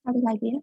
Sekali lagi ya.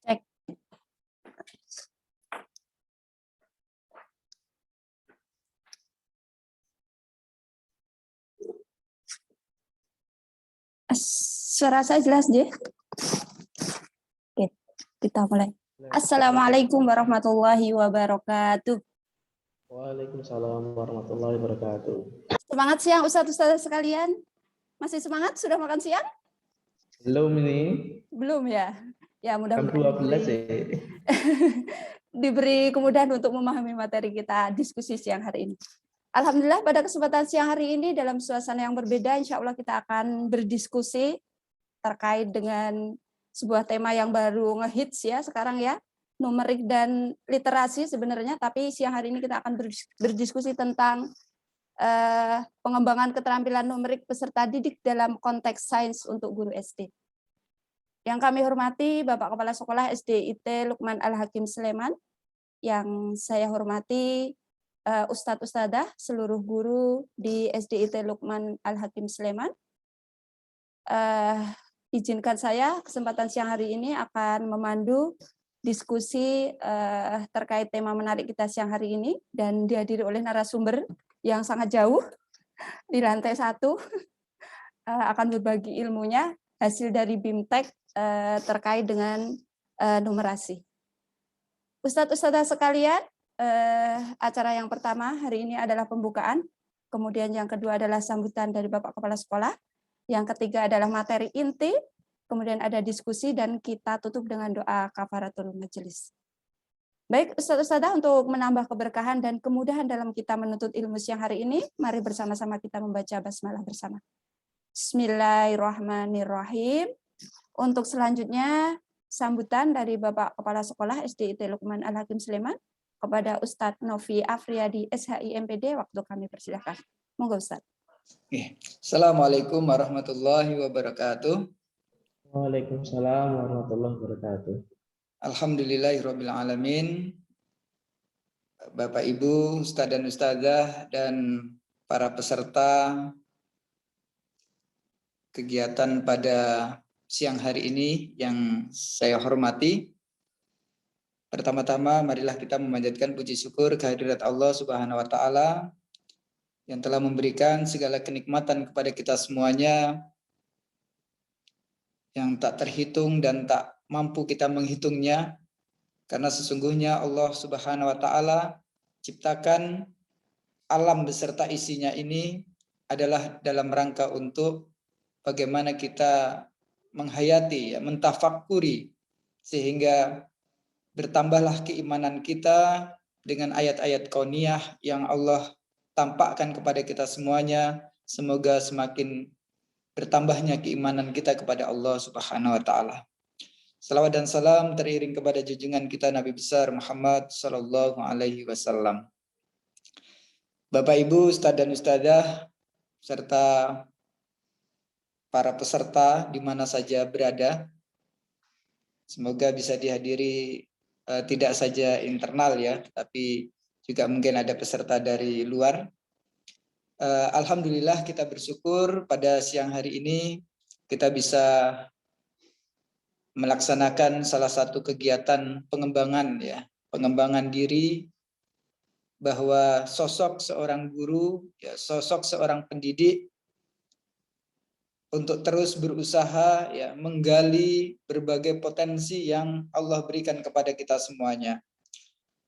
Cek. Suara saya jelas, J? Oke, kita mulai. Assalamualaikum warahmatullahi wabarakatuh. Waalaikumsalam warahmatullahi wabarakatuh. Semangat siang Ustadz-Ustadz sekalian. Masih semangat? Sudah makan siang? Belum ini. Belum ya? Ya mudah-mudahan 12 ya. Diberi kemudahan untuk memahami materi kita diskusi siang hari ini. Alhamdulillah pada kesempatan siang hari ini dalam suasana yang berbeda, insya Allah kita akan berdiskusi terkait dengan sebuah tema yang baru ngehits ya sekarang ya, numerik dan literasi sebenarnya, tapi siang hari ini kita akan berdiskusi tentang pengembangan keterampilan numerik peserta didik dalam konteks sains untuk guru SD. Yang kami hormati Bapak Kepala Sekolah SDIT Lukman Al-Hakim Sleman, yang saya hormati Ustadz Ustadzah seluruh guru di SDIT Lukman Al-Hakim Sleman. Izinkan saya kesempatan siang hari ini akan memandu diskusi terkait tema menarik kita siang hari ini dan dihadiri oleh narasumber yang sangat jauh di lantai 1 akan berbagi ilmunya hasil dari BIMTEK terkait dengan numerasi. Ustadz Ustadzah sekalian, acara yang pertama hari ini adalah pembukaan, kemudian yang kedua adalah sambutan dari Bapak Kepala Sekolah, yang ketiga adalah materi inti, kemudian ada diskusi dan kita tutup dengan doa kafaratul majelis. Baik Ustadz Ustadzah, untuk menambah keberkahan dan kemudahan dalam kita menuntut ilmu siang hari ini, mari bersama-sama kita membaca basmalah bersama. Bismillahirrahmanirrahim. Untuk selanjutnya sambutan dari Bapak Kepala Sekolah SDIT Lukman Al-Hakim Sleman kepada Ustadz Novi Afriyadi SHI MPD, waktu kami persilahkan. Monggo Ustadz. Assalamualaikum warahmatullahi wabarakatuh. Waalaikumsalam warahmatullahi wabarakatuh. Alhamdulillahirabbil alamin. Bapak Ibu, Ustadz dan Ustadzah dan para peserta kegiatan pada siang hari ini yang saya hormati. Pertama-tama marilah kita memanjatkan puji syukur kehadirat Allah Subhanahu wa taala yang telah memberikan segala kenikmatan kepada kita semuanya yang tak terhitung dan tak mampu kita menghitungnya, karena sesungguhnya Allah Subhanahu wa Ta'ala ciptakan alam beserta isinya ini adalah dalam rangka untuk bagaimana kita menghayati, mentafakuri, sehingga bertambahlah keimanan kita dengan ayat-ayat kauniyah yang Allah tampakkan kepada kita semuanya. Semoga semakin bertambahnya keimanan kita kepada Allah Subhanahu wa Ta'ala. Salawat dan salam teriring kepada junjungan kita Nabi besar Muhammad sallallahu alaihi wasallam. Bapak Ibu, Ustadz dan Ustadzah, serta para peserta di mana saja berada, semoga bisa dihadiri tidak saja internal ya, tapi juga mungkin ada peserta dari luar. Alhamdulillah kita bersyukur pada siang hari ini kita bisa melaksanakan salah satu kegiatan pengembangan ya, pengembangan diri, bahwa sosok seorang guru, ya, sosok seorang pendidik untuk terus berusaha ya menggali berbagai potensi yang Allah berikan kepada kita semuanya.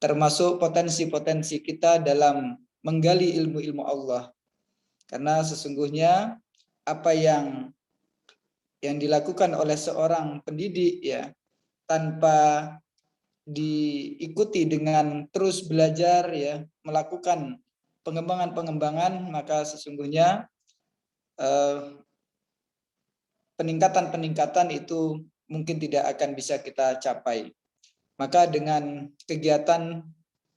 Termasuk potensi-potensi kita dalam menggali ilmu-ilmu Allah. Karena sesungguhnya apa yang dilakukan oleh seorang pendidik ya tanpa diikuti dengan terus belajar ya, melakukan pengembangan-pengembangan, maka sesungguhnya peningkatan-peningkatan itu mungkin tidak akan bisa kita capai. Maka dengan kegiatan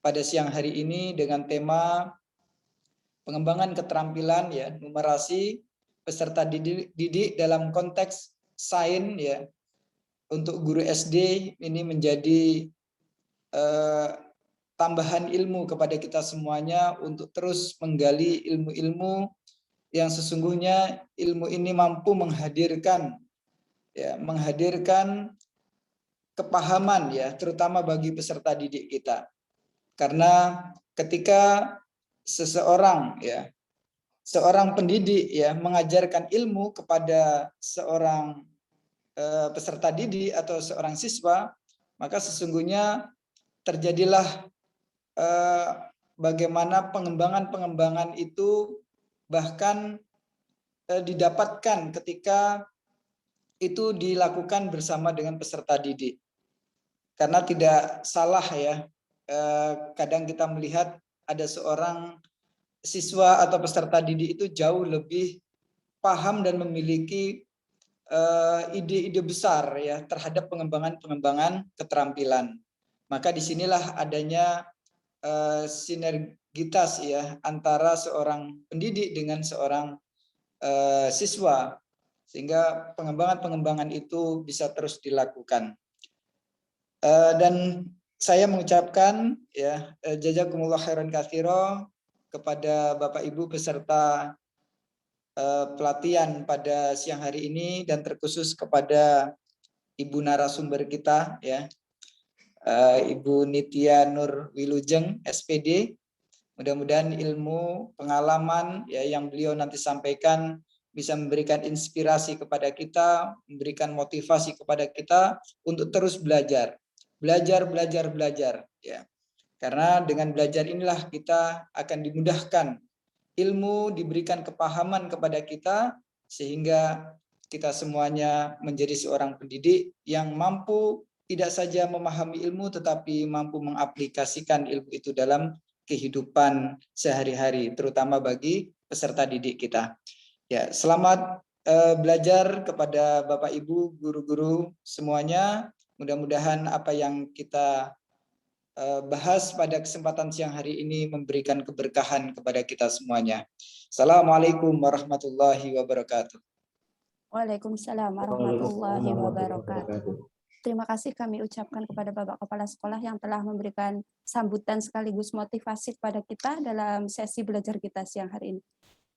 pada siang hari ini dengan tema pengembangan keterampilan ya, numerasi peserta didik dalam konteks sains ya, untuk guru SD ini menjadi tambahan ilmu kepada kita semuanya untuk terus menggali ilmu-ilmu yang sesungguhnya ilmu ini mampu menghadirkan kepahaman ya, terutama bagi peserta didik kita. Karena ketika seorang pendidik ya mengajarkan ilmu kepada seorang peserta didik atau seorang siswa, maka sesungguhnya terjadilah bagaimana pengembangan itu bahkan didapatkan ketika itu dilakukan bersama dengan peserta didik. Karena tidak salah ya, kadang kita melihat ada seorang siswa atau peserta didik itu jauh lebih paham dan memiliki ide-ide besar ya terhadap pengembangan keterampilan. Maka disinilah adanya sinergitas ya antara seorang pendidik dengan seorang siswa, sehingga pengembangan itu bisa terus dilakukan. Dan saya mengucapkan ya jazakumullah khairan katsira kepada Bapak Ibu peserta pelatihan pada siang hari ini, dan terkhusus kepada Ibu narasumber kita ya, Ibu Nitya Nur Wilujeng SPD. Mudah-mudahan ilmu pengalaman ya yang beliau nanti sampaikan bisa memberikan inspirasi kepada kita, memberikan motivasi kepada kita untuk terus belajar ya. Karena dengan belajar inilah kita akan dimudahkan, ilmu diberikan kepahaman kepada kita, sehingga kita semuanya menjadi seorang pendidik yang mampu tidak saja memahami ilmu tetapi mampu mengaplikasikan ilmu itu dalam kehidupan sehari-hari, terutama bagi peserta didik kita. Ya, selamat belajar kepada Bapak Ibu guru-guru semuanya. Mudah-mudahan apa yang kita bahas pada kesempatan siang hari ini memberikan keberkahan kepada kita semuanya. Assalamualaikum warahmatullahi wabarakatuh. Waalaikumsalam warahmatullahi wabarakatuh. Terima kasih kami ucapkan kepada Bapak Kepala Sekolah yang telah memberikan sambutan sekaligus motivasi kepada kita dalam sesi belajar kita siang hari ini.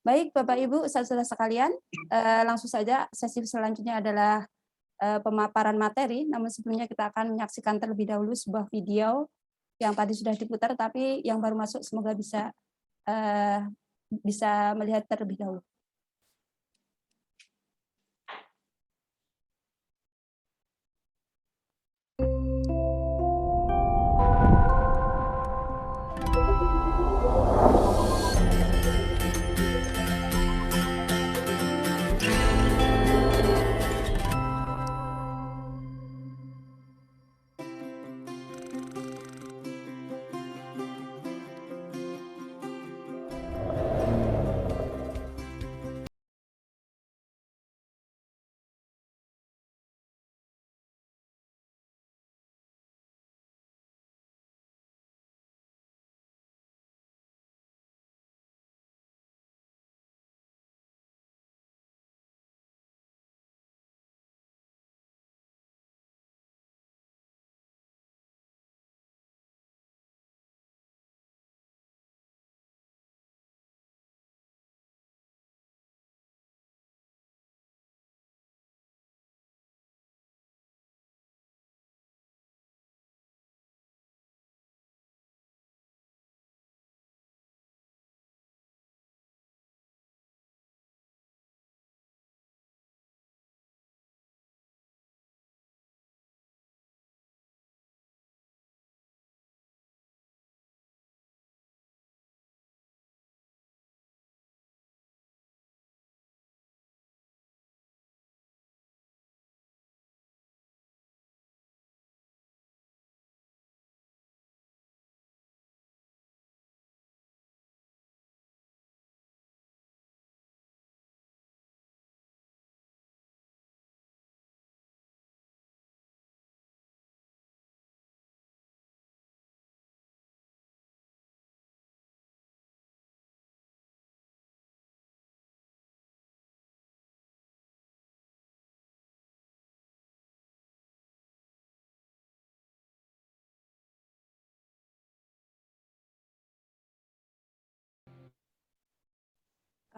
Baik Bapak Ibu, saudara sekalian, langsung saja sesi selanjutnya adalah pemaparan materi, namun sebelumnya kita akan menyaksikan terlebih dahulu sebuah video yang tadi sudah diputar, tapi yang baru masuk semoga bisa melihat terlebih dahulu.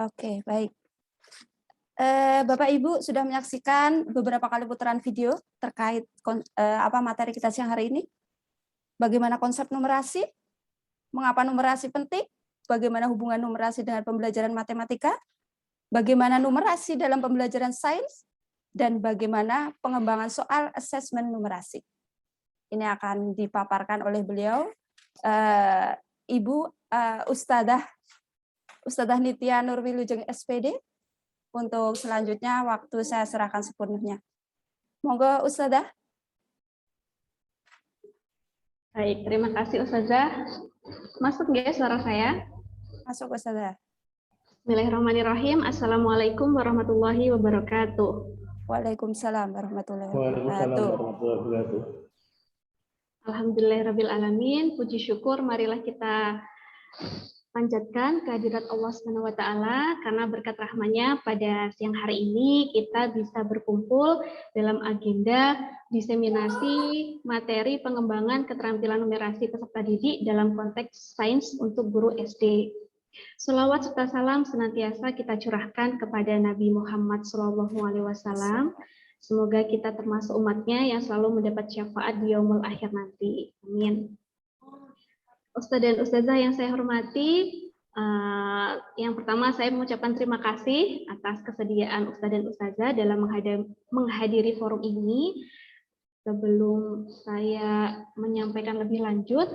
Oke, baik. Bapak Ibu sudah menyaksikan beberapa kali putaran video terkait materi kita siang hari ini. Bagaimana konsep numerasi, mengapa numerasi penting, bagaimana hubungan numerasi dengan pembelajaran matematika, bagaimana numerasi dalam pembelajaran sains, dan bagaimana pengembangan soal asesmen numerasi. Ini akan dipaparkan oleh beliau, Ibu Ustadzah Nitya Nurwilujeng SPD. Untuk selanjutnya waktu saya serahkan sepenuhnya. Monggo Ustadzah. Baik, terima kasih Ustazah. Masuk nggak suara saya? Masuk Ustadzah. Bismillahirrahmanirrahim. Assalamualaikum warahmatullahi wabarakatuh. Waalaikumsalam warahmatullahi Waalaikumsalam wabarakatuh. warahmatullahi wabarakatuh. Alhamdulillahirrabbilalamin. Puji syukur marilah kita panjatkan kehadirat Allah SWT karena berkat rahmanya pada siang hari ini kita bisa berkumpul dalam agenda diseminasi materi pengembangan keterampilan numerasi peserta didik dalam konteks sains untuk guru SD. Shalawat serta salam senantiasa kita curahkan kepada Nabi Muhammad SAW. Semoga kita termasuk umatnya yang selalu mendapat syafaat di yaumul akhir nanti. Amin. Ustadz dan Ustazah yang saya hormati, yang pertama saya mengucapkan terima kasih atas kesediaan Ustadz dan Ustazah dalam menghadiri forum ini. Sebelum saya menyampaikan lebih lanjut,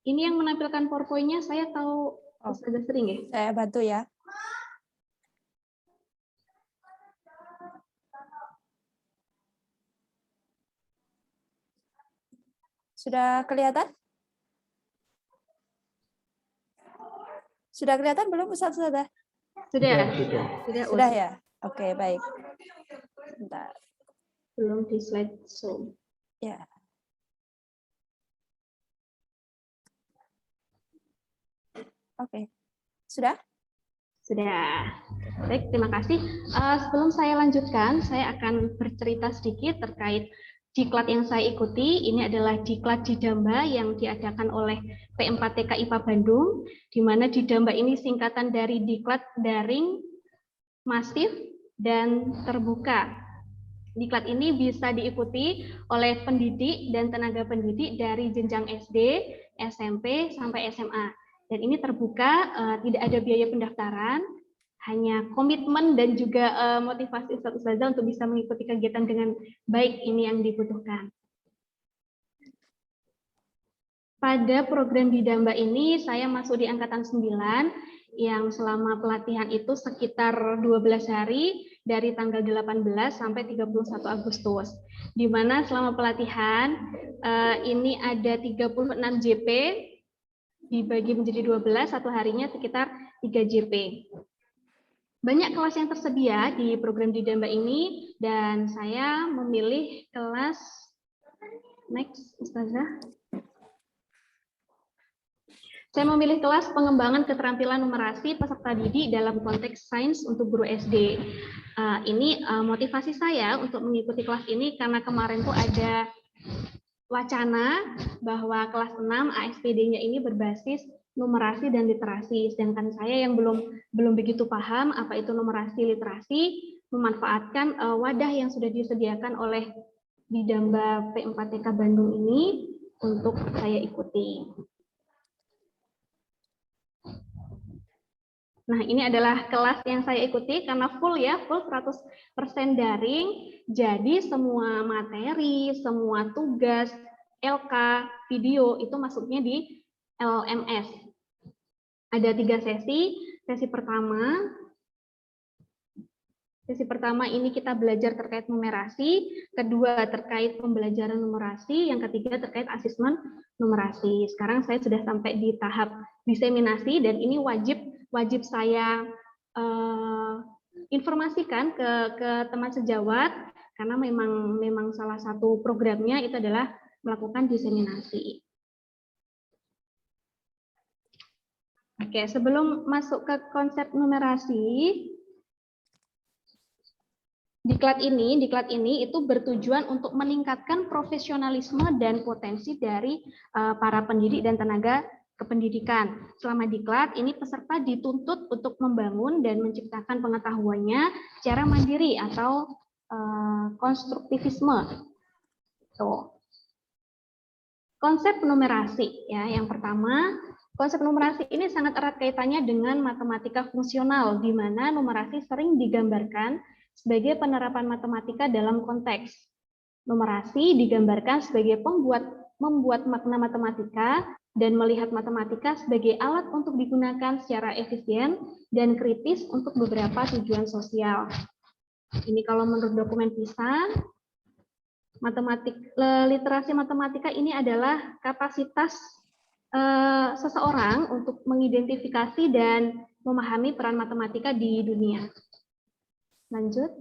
ini yang menampilkan PowerPoint-nya saya tahu Ustazah sering ya? Saya bantu ya. Sudah kelihatan? Sudah kelihatan belum Ustazah? Sudah Ya. Oke, baik. Bentar. Belum di slide show. Ya. Oke. Sudah? Sudah. Baik, terima kasih. Sebelum saya lanjutkan, saya akan bercerita sedikit terkait diklat yang saya ikuti. Ini adalah diklat Didamba yang diadakan oleh P4TK IPA Bandung, di mana Didamba ini singkatan dari diklat daring, masif, dan terbuka. Diklat ini bisa diikuti oleh pendidik dan tenaga pendidik dari jenjang SD, SMP, sampai SMA. Dan ini terbuka, tidak ada biaya pendaftaran, hanya komitmen dan juga motivasi Ustazah untuk bisa mengikuti kegiatan dengan baik ini yang dibutuhkan. Pada program Didamba ini saya masuk di angkatan 9 yang selama pelatihan itu sekitar 12 hari dari tanggal 18 sampai 31 Agustus. Di mana selama pelatihan ini ada 36 JP dibagi menjadi 12, satu harinya sekitar 3 JP. Banyak kelas yang tersedia di program Didamba ini dan saya memilih kelas next Ustazah. Saya memilih kelas pengembangan keterampilan numerasi peserta didik dalam konteks sains untuk guru SD. Ini motivasi saya untuk mengikuti kelas ini karena kemarin tuh ada wacana bahwa kelas 6 ASPD-nya ini berbasis numerasi dan literasi, sedangkan saya yang belum begitu paham apa itu numerasi literasi, memanfaatkan wadah yang sudah disediakan oleh Didamba P4TK Bandung ini untuk saya ikuti. Nah, ini adalah kelas yang saya ikuti karena full 100% daring, jadi semua materi, semua tugas, LK, video itu masuknya di LMS. Ada 3 sesi. Sesi pertama ini kita belajar terkait numerasi, kedua terkait pembelajaran numerasi, yang ketiga terkait asesmen numerasi. Sekarang saya sudah sampai di tahap diseminasi dan ini wajib saya informasikan ke teman sejawat karena memang salah satu programnya itu adalah melakukan diseminasi. Oke, sebelum masuk ke konsep numerasi, diklat ini itu bertujuan untuk meningkatkan profesionalisme dan potensi dari para pendidik dan tenaga kependidikan. Selama diklat, ini peserta dituntut untuk membangun dan menciptakan pengetahuannya secara mandiri atau konstruktivisme. Konsep numerasi, ya, yang pertama, konsep numerasi ini sangat erat kaitannya dengan matematika fungsional, di mana numerasi sering digambarkan sebagai penerapan matematika dalam konteks. Numerasi digambarkan sebagai membuat makna matematika dan melihat matematika sebagai alat untuk digunakan secara efisien dan kritis untuk beberapa tujuan sosial. Ini kalau menurut dokumen PISA, literasi matematika ini adalah kapasitas seseorang untuk mengidentifikasi dan memahami peran matematika di dunia. Lanjut.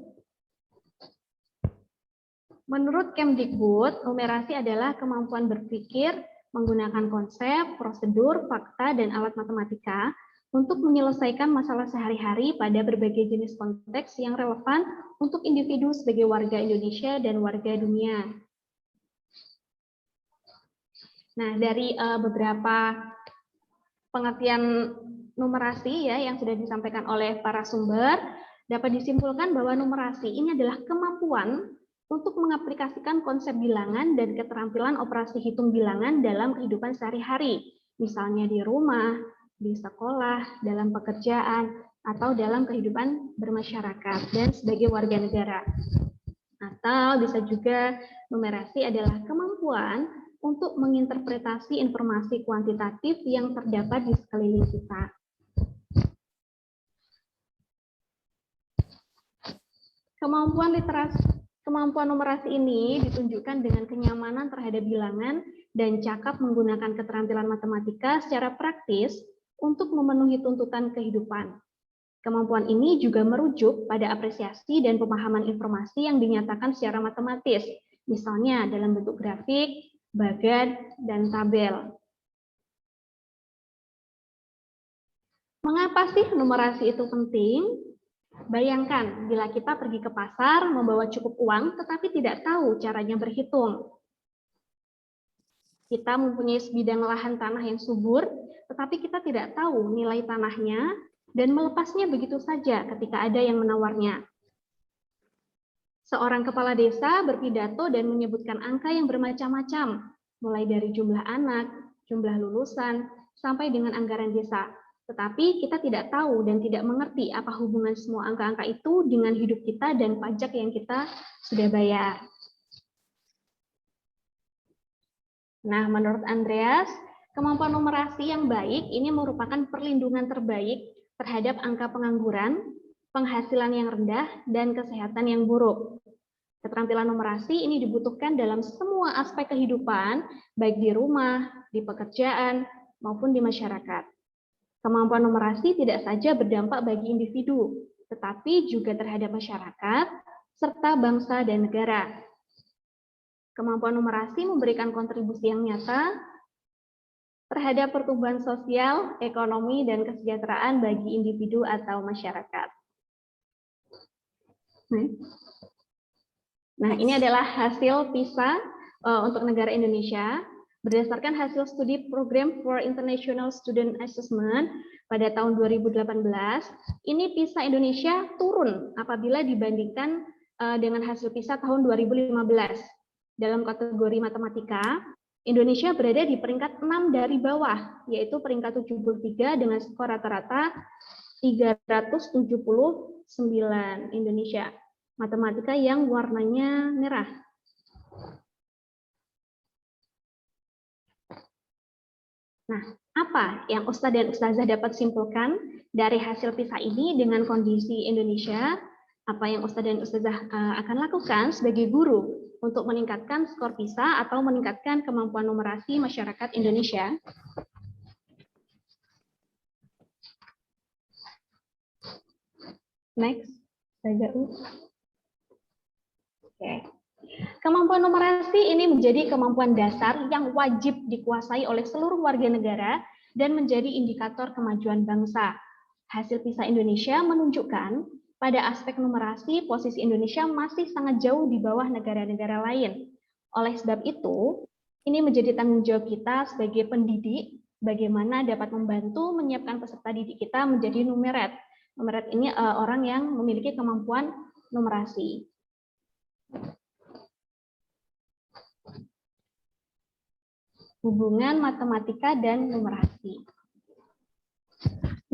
Menurut Kemdikbud, numerasi adalah kemampuan berpikir menggunakan konsep, prosedur, fakta, dan alat matematika untuk menyelesaikan masalah sehari-hari pada berbagai jenis konteks yang relevan untuk individu sebagai warga Indonesia dan warga dunia. Nah, dari beberapa pengertian numerasi ya yang sudah disampaikan oleh para sumber, dapat disimpulkan bahwa numerasi ini adalah kemampuan untuk mengaplikasikan konsep bilangan dan keterampilan operasi hitung bilangan dalam kehidupan sehari-hari, misalnya di rumah, di sekolah, dalam pekerjaan, atau dalam kehidupan bermasyarakat, dan sebagai warga negara. Atau bisa juga numerasi adalah kemampuan untuk menginterpretasi informasi kuantitatif yang terdapat di sekeliling kita. Kemampuan numerasi ini ditunjukkan dengan kenyamanan terhadap bilangan dan cakap menggunakan keterampilan matematika secara praktis untuk memenuhi tuntutan kehidupan. Kemampuan ini juga merujuk pada apresiasi dan pemahaman informasi yang dinyatakan secara matematis, misalnya dalam bentuk grafik, bagan, dan tabel. Mengapa sih numerasi itu penting? Bayangkan bila kita pergi ke pasar membawa cukup uang tetapi tidak tahu caranya berhitung. Kita mempunyai sebidang lahan tanah yang subur, tetapi kita tidak tahu nilai tanahnya dan melepasnya begitu saja ketika ada yang menawarnya. Seorang kepala desa berpidato dan menyebutkan angka yang bermacam-macam, mulai dari jumlah anak, jumlah lulusan, sampai dengan anggaran desa. Tetapi kita tidak tahu dan tidak mengerti apa hubungan semua angka-angka itu dengan hidup kita dan pajak yang kita sudah bayar. Nah, menurut Andreas, kemampuan numerasi yang baik ini merupakan perlindungan terbaik terhadap angka pengangguran, penghasilan yang rendah, dan kesehatan yang buruk. Keterampilan numerasi ini dibutuhkan dalam semua aspek kehidupan, baik di rumah, di pekerjaan, maupun di masyarakat. Kemampuan numerasi tidak saja berdampak bagi individu, tetapi juga terhadap masyarakat, serta bangsa dan negara. Kemampuan numerasi memberikan kontribusi yang nyata terhadap pertumbuhan sosial, ekonomi, dan kesejahteraan bagi individu atau masyarakat. Nah, ini adalah hasil PISA untuk negara Indonesia. Berdasarkan hasil studi Program for International Student Assessment pada tahun 2018, ini PISA Indonesia turun apabila dibandingkan dengan hasil PISA tahun 2015. Dalam kategori matematika, Indonesia berada di peringkat 6 dari bawah, yaitu peringkat 73 dengan skor rata-rata 379 Indonesia. Matematika yang warnanya merah. Nah, apa yang Ustadz dan Ustazah dapat simpulkan dari hasil PISA ini dengan kondisi Indonesia? Apa yang Ustadz dan Ustazah akan lakukan sebagai guru untuk meningkatkan skor PISA atau meningkatkan kemampuan numerasi masyarakat Indonesia? Next, Oke. Kemampuan numerasi ini menjadi kemampuan dasar yang wajib dikuasai oleh seluruh warga negara dan menjadi indikator kemajuan bangsa. Hasil PISA Indonesia menunjukkan pada aspek numerasi posisi Indonesia masih sangat jauh di bawah negara-negara lain. Oleh sebab itu, ini menjadi tanggung jawab kita sebagai pendidik bagaimana dapat membantu menyiapkan peserta didik kita menjadi numeret. Numeret ini orang yang memiliki kemampuan numerasi. Hubungan matematika dan numerasi.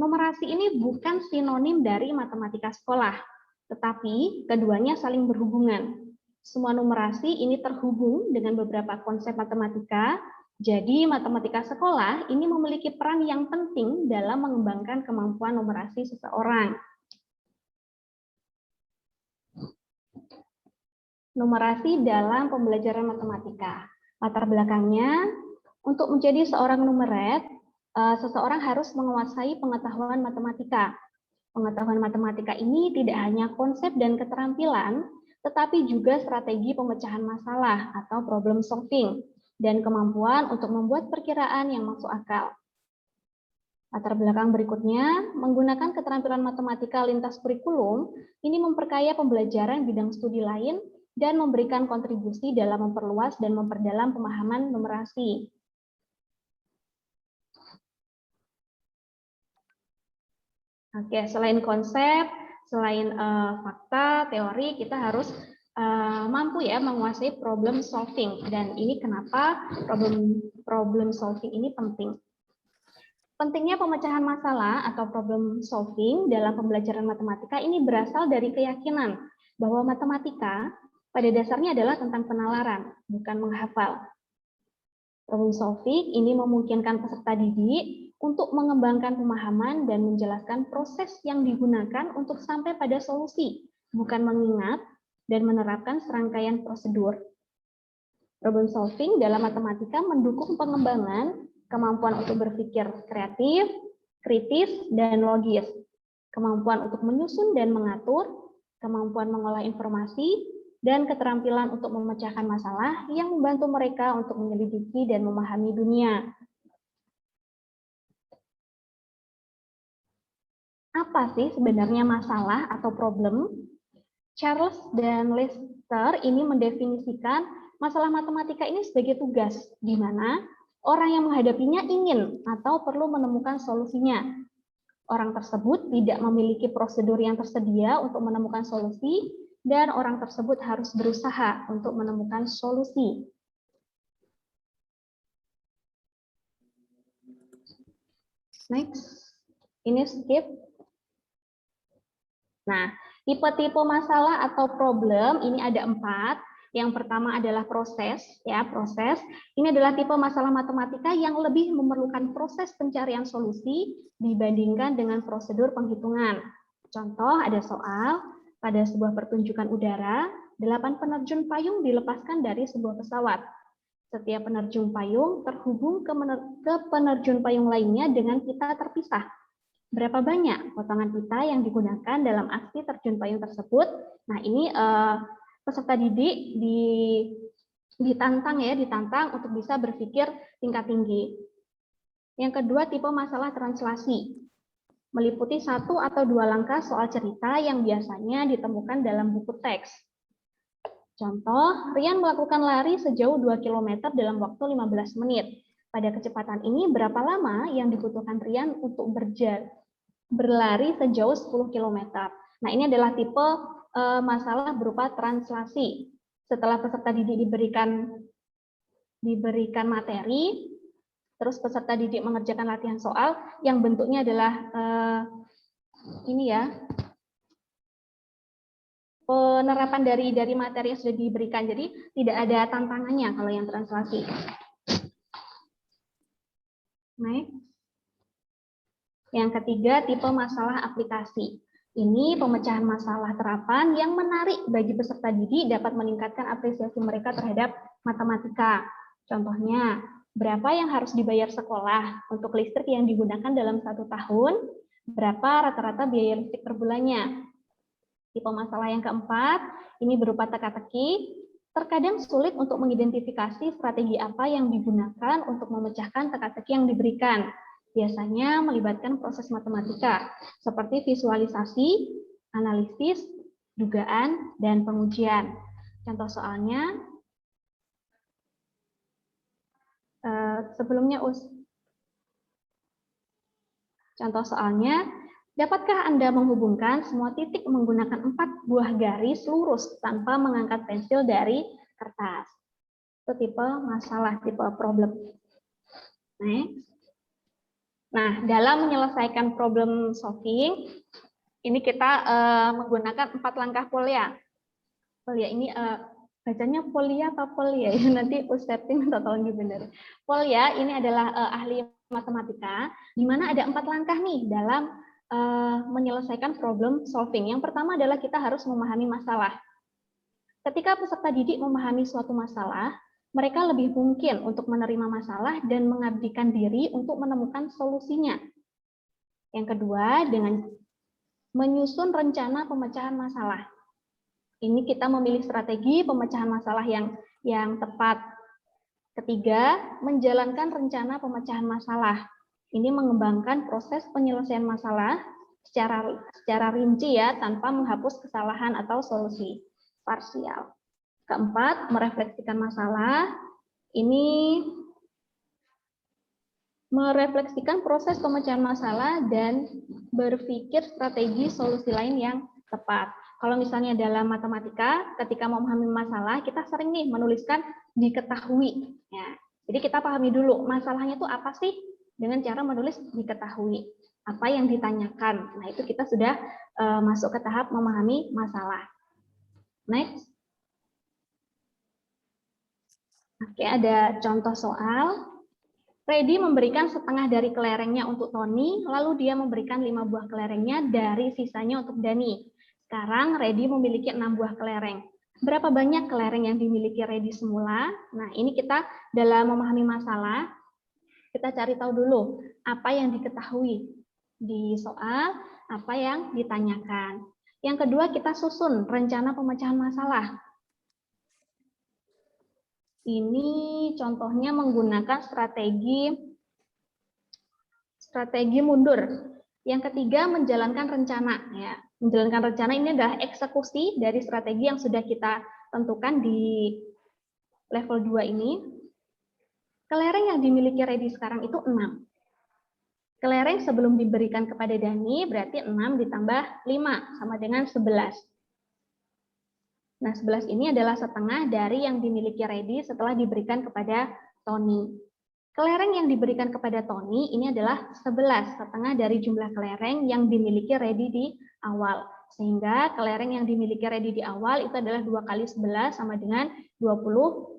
Numerasi ini bukan sinonim dari matematika sekolah, tetapi keduanya saling berhubungan. Semua numerasi ini terhubung dengan beberapa konsep matematika. Jadi matematika sekolah ini memiliki peran yang penting dalam mengembangkan kemampuan numerasi seseorang. Numerasi dalam pembelajaran matematika. Latar belakangnya, untuk menjadi seorang numeret, seseorang harus menguasai pengetahuan matematika. Pengetahuan matematika ini tidak hanya konsep dan keterampilan, tetapi juga strategi pemecahan masalah atau problem solving, dan kemampuan untuk membuat perkiraan yang masuk akal. Latar belakang berikutnya, menggunakan keterampilan matematika lintas kurikulum, ini memperkaya pembelajaran bidang studi lain dan memberikan kontribusi dalam memperluas dan memperdalam pemahaman numerasi. Oke, selain konsep, selain fakta, teori, kita harus mampu ya menguasai problem solving, dan ini kenapa problem solving ini penting. Pentingnya pemecahan masalah atau problem solving dalam pembelajaran matematika ini berasal dari keyakinan bahwa matematika pada dasarnya adalah tentang penalaran, bukan menghafal. Problem solving ini memungkinkan peserta didik untuk mengembangkan pemahaman dan menjelaskan proses yang digunakan untuk sampai pada solusi, bukan mengingat dan menerapkan serangkaian prosedur. Problem solving dalam matematika mendukung pengembangan kemampuan untuk berpikir kreatif, kritis, dan logis, kemampuan untuk menyusun dan mengatur, kemampuan mengolah informasi, dan keterampilan untuk memecahkan masalah yang membantu mereka untuk menyelidiki dan memahami dunia. Apa sih sebenarnya masalah atau problem? Charles dan Lester ini mendefinisikan masalah matematika ini sebagai tugas, di mana orang yang menghadapinya ingin atau perlu menemukan solusinya. Orang tersebut tidak memiliki prosedur yang tersedia untuk menemukan solusi, dan orang tersebut harus berusaha untuk menemukan solusi. Next, ini skip. Nah, tipe-tipe masalah atau problem ini ada 4. Yang pertama adalah proses, ya proses. Ini adalah tipe masalah matematika yang lebih memerlukan proses pencarian solusi dibandingkan dengan prosedur penghitungan. Contoh, ada soal, pada sebuah pertunjukan udara, 8 penerjun payung dilepaskan dari sebuah pesawat. Setiap penerjun payung terhubung ke penerjun payung lainnya dengan pita terpisah. Berapa banyak potongan pita yang digunakan dalam aksi terjun payung tersebut? Nah, ini peserta didik ditantang untuk bisa berpikir tingkat tinggi. Yang kedua, tipe masalah translasi. Meliputi 1 atau 2 langkah soal cerita yang biasanya ditemukan dalam buku teks. Contoh, Rian melakukan lari sejauh 2 km dalam waktu 15 menit. Pada kecepatan ini, berapa lama yang dibutuhkan Rian untuk berlari sejauh 10 km? Nah, ini adalah tipe masalah berupa translasi. Setelah peserta didik diberikan materi, terus peserta didik mengerjakan latihan soal yang bentuknya adalah ini ya, penerapan dari materi yang sudah diberikan. Jadi tidak ada tantangannya kalau yang translasi. Next. Yang ketiga, tipe masalah aplikasi. Ini pemecahan masalah terapan yang menarik bagi peserta didik, dapat meningkatkan apresiasi mereka terhadap matematika. Contohnya, berapa yang harus dibayar sekolah untuk listrik yang digunakan dalam 1 tahun? Berapa rata-rata biaya listrik per bulannya? Tipe masalah yang keempat, ini berupa teka-teki. Terkadang sulit untuk mengidentifikasi strategi apa yang digunakan untuk memecahkan teka-teki yang diberikan. Biasanya melibatkan proses matematika, seperti visualisasi, analisis, dugaan, dan pengujian. Contoh soalnya, sebelumnya Contoh soalnya, dapatkah Anda menghubungkan semua titik menggunakan 4 buah garis lurus tanpa mengangkat pensil dari kertas? Itu tipe masalah, tipe problem. Next. Nah, dalam menyelesaikan problem solving, ini kita menggunakan 4 langkah Polya. Polya ini bacanya Polya apa Polya ya? Nanti Ustadz minta tolong dibenerin. Polya ini adalah ahli matematika, di mana ada 4 langkah nih dalam menyelesaikan problem solving. Yang pertama adalah kita harus memahami masalah. Ketika peserta didik memahami suatu masalah, mereka lebih mungkin untuk menerima masalah dan mengabdikan diri untuk menemukan solusinya. Yang kedua, dengan menyusun rencana pemecahan masalah. Ini kita memilih strategi pemecahan masalah yang tepat. Ketiga, menjalankan rencana pemecahan masalah. Ini mengembangkan proses penyelesaian masalah secara rinci ya, tanpa menghapus kesalahan atau solusi parsial. Keempat, merefleksikan masalah. Ini merefleksikan proses pemecahan masalah dan berpikir strategi solusi lain yang tepat. Kalau misalnya dalam matematika, ketika memahami masalah, kita sering nih menuliskan diketahui. Ya. Jadi kita pahami dulu masalahnya itu apa sih dengan cara menulis diketahui. Apa yang ditanyakan. Nah itu kita sudah masuk ke tahap memahami masalah. Next. Oke, ada contoh soal. Freddy memberikan setengah dari kelerengnya untuk Tony, lalu dia memberikan 5 buah kelerengnya dari sisanya untuk Dani. Sekarang Freddy memiliki 6 buah kelereng. Berapa banyak kelereng yang dimiliki Freddy semula? Nah, ini kita dalam memahami masalah, kita cari tahu dulu apa yang diketahui di soal, apa yang ditanyakan. Yang kedua, kita susun rencana pemecahan masalah. Ini contohnya menggunakan strategi mundur. Yang ketiga, menjalankan rencana. Ya, menjalankan rencana ini adalah eksekusi dari strategi yang sudah kita tentukan di level 2 ini. Kelereng yang dimiliki Freddy sekarang itu 6. Kelereng sebelum diberikan kepada Dani berarti 6 ditambah 5 sama dengan 11. Nah, 11 ini adalah setengah dari yang dimiliki Freddy setelah diberikan kepada Tony. Kelereng yang diberikan kepada Tony ini adalah 11, setengah dari jumlah kelereng yang dimiliki Freddy di awal. Sehingga kelereng yang dimiliki Freddy di awal itu adalah 2 kali 11 sama dengan 22.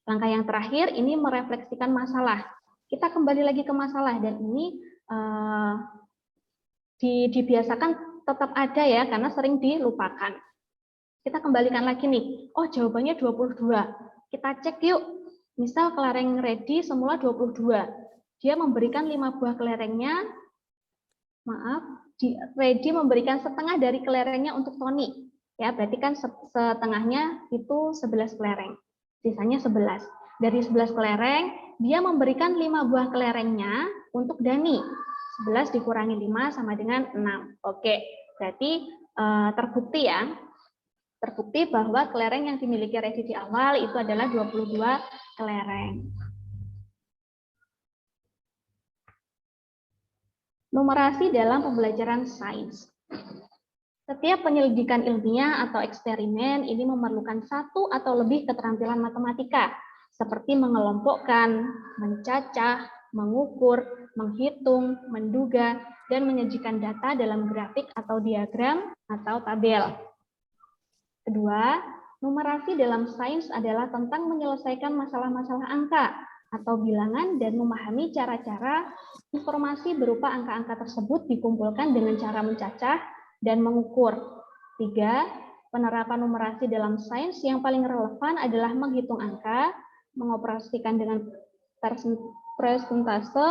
Langkah yang terakhir ini merefleksikan masalah. Kita kembali lagi ke masalah dan ini dibiasakan tetap ada ya karena sering dilupakan. Kita kembalikan lagi nih, oh jawabannya 22. Kita cek yuk, misal kelereng Freddy semula 22. Dia memberikan 5 buah kelerengnya, Freddy memberikan setengah dari kelerengnya untuk Tony. Ya, berarti kan setengahnya itu 11 kelereng, sisanya 11. Dari 11 kelereng, dia memberikan 5 buah kelerengnya untuk Dani. 11 dikurangi 5 sama dengan 6. Oke, berarti terbukti ya. Terbukti bahwa kelereng yang dimiliki Freddy di awal itu adalah 22 kelereng. Numerasi dalam pembelajaran sains. Setiap penyelidikan ilmiah atau eksperimen ini memerlukan 1 atau lebih keterampilan matematika, seperti mengelompokkan, mencacah, mengukur, menghitung, menduga, dan menyajikan data dalam grafik atau diagram atau tabel. Kedua, numerasi dalam sains adalah tentang menyelesaikan masalah-masalah angka atau bilangan dan memahami cara-cara informasi berupa angka-angka tersebut dikumpulkan dengan cara mencacah dan mengukur. 3, penerapan numerasi dalam sains yang paling relevan adalah menghitung angka, mengoperasikan dengan persentase,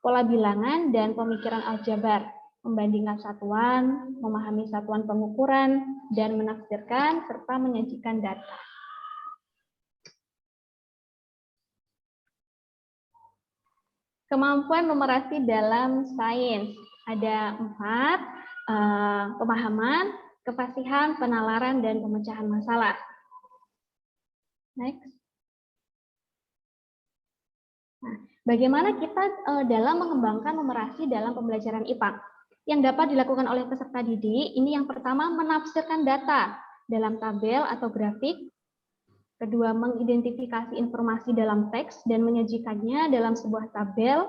pola bilangan, dan pemikiran aljabar. Membandingkan satuan, memahami satuan pengukuran, dan menafsirkan serta menyajikan data. Kemampuan numerasi dalam sains ada 4, pemahaman, kefasihan, penalaran, dan pemecahan masalah. Next. Nah, Bagaimana kita dalam mengembangkan numerasi dalam pembelajaran IPA? Yang dapat dilakukan oleh peserta didik, ini yang pertama menafsirkan data dalam tabel atau grafik. Kedua, mengidentifikasi informasi dalam teks dan menyajikannya dalam sebuah tabel.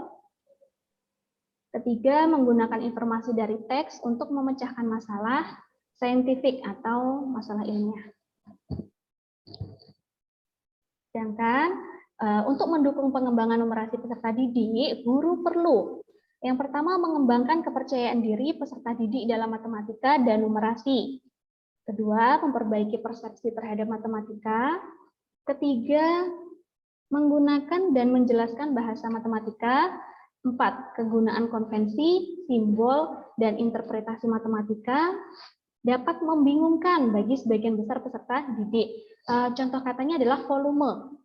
Ketiga, menggunakan informasi dari teks untuk memecahkan masalah saintifik atau masalah ilmiah. Sedangkan untuk mendukung pengembangan numerasi peserta didik, guru perlu yang pertama mengembangkan kepercayaan diri peserta didik dalam matematika dan numerasi. Kedua, memperbaiki persepsi terhadap matematika. Ketiga, menggunakan dan menjelaskan bahasa matematika. 4. Kegunaan konvensi, simbol, dan interpretasi matematika dapat membingungkan bagi sebagian besar peserta didik. Contoh katanya adalah volume.